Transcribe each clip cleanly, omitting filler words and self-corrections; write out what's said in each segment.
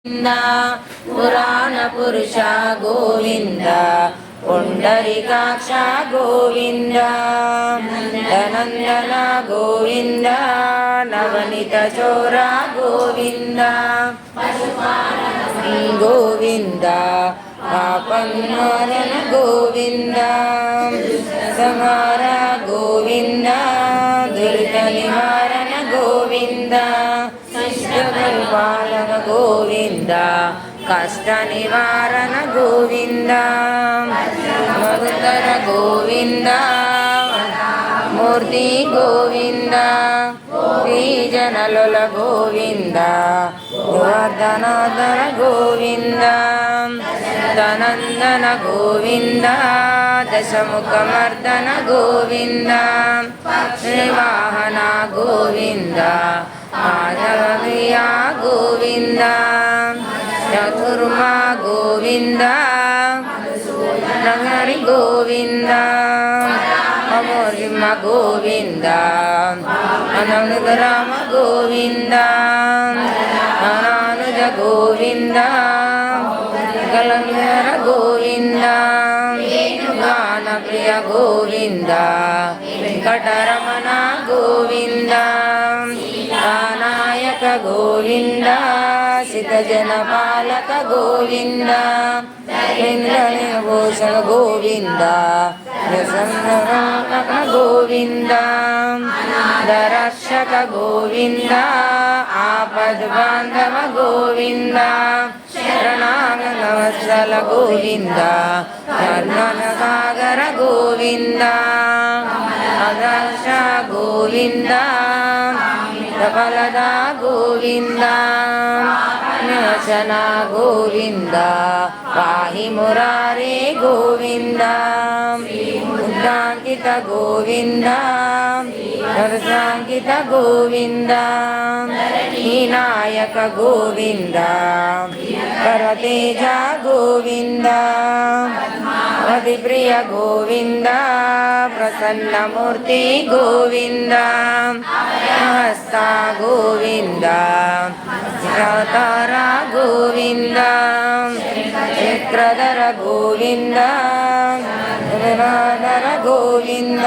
गोविंद पुराण पुरुष गोविंद पुंडरीकाक्ष गोविंद नंदनंदन गोविंद नवनीत चोर गोविंद गोविंद पापन्मोचन गोविंद संहार गोविंद दुरित निवारण गोविंद पालन गोविंद कष्ट निवारण गोविंद मधुकर गोविंद मूर्ति गोविंद श्रीजनलोल गोविंद गोवर्धनोदर गोविंद धनंदन गोविंद दशमुखमर्दन गोविंद श्रीवाहन गोविंद माधवप्रिया गोविंद चतुर्मा गोविंद नगरी गोविंद अमोरिम गोविंद अनंत राम गोविंद अनानुज गोविंद कलंदर गोविंद गान प्रिय गोविंद कटरमण गोविंद नायक गोविंद सितजन पालक गोविंद इंद्रभूषण गोविंद प्रसन्नरामक गोविंद दरक्षक गोविंद आपद बांधव गोविंद शरणागत वत्सल गोविंद वर्णन सागर गोविंद अदर्श गोविंद फलदा गोविंद निवचन गोविंद पाहि मुरारे गोविंद उद्दांकित गोविंद वर्षांकित गोविंद नायक गोविंद करतेज गोविंद अतिप्रिय गोविंद प्रसन्नमूर्ति गोविंद हस्ता गोविंद अवतार गोविंद चक्रधर गोविंद विराधर गोविंद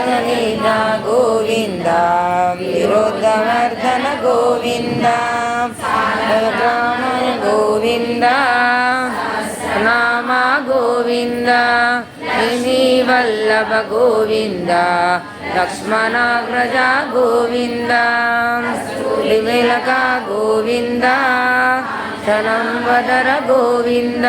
ललिता गोविंद विरोधवर्धन गोविंद ब्राह्मण गोविंद नाम गोविंद वल्लभ गोविंद लक्ष्मणाग्रज गोविंद विमलक गोविंद धनंवदर गोविंद